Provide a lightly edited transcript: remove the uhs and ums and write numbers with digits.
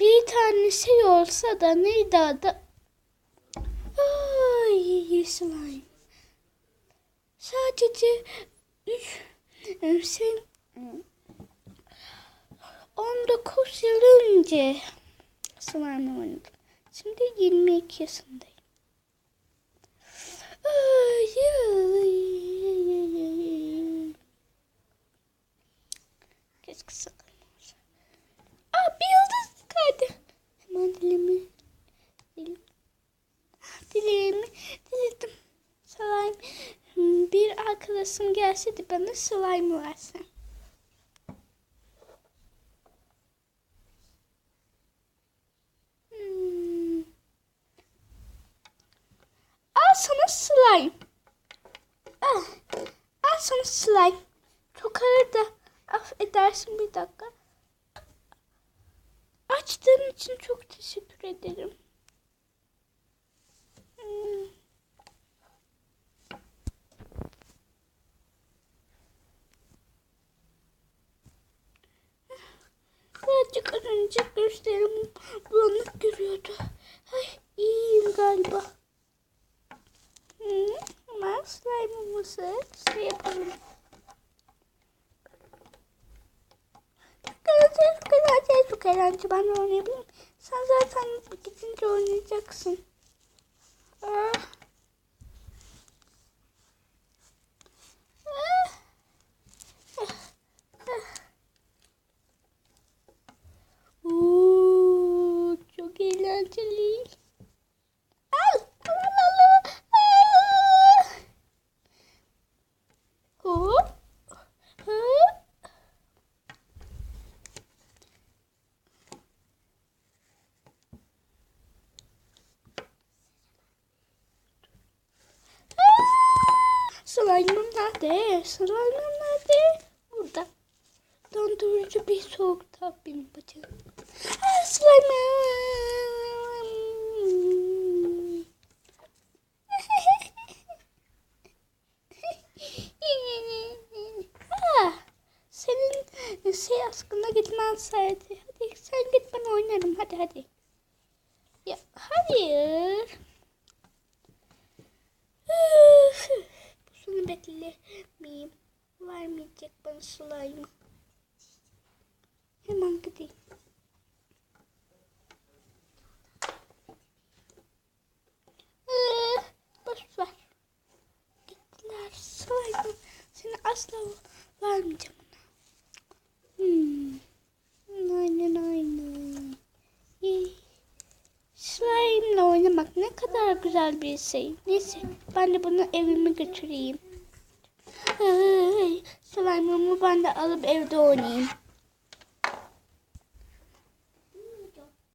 Bir tane şey olsa da neydi adı? Ay slime. Sadece 19 yıl önce slime oynadım. Şimdi 22 yaşındayım. Ay. Keşke sakın olsa. Bir yıldız kaydı. Hemen dileğimi diledim. Slime. Bir arkadaşım gelse de bana slime versin. Al sana slime. Al sana slime. Çok ağır da affedersin bir dakika. Açtığın için çok teşekkür ederim. Birazcık az önce gözlerim bulanık görüyordu. Ay iyiyim galiba. Ama slime'ımızı şey yapalım. Çok eğlenceli. Ben de oynayabilirim. Sen zaten gidince oynayacaksın. Çok eğlenceli. Al. Hop. Slime'ım nerede? Slime'ım nerede? Burada. Dondurucu bir soğukta benim bacağım. Slime'ım. Senin şey aşkına gitmen sayede. Hadi sen git, ben oynarım. Hadi. Ya hayır. Bunu beklemeyeyim. Vermeyecek bana slime. Hemen gideyim. Boş ver. Gittiler. Slime. Seni asla vermeyeceğim ona. Aynen. Slime'la oynamak ne kadar güzel bir şey. Neyse ben de bunu evime götüreyim. Slime'ımı ben de alıp evde oynayayım.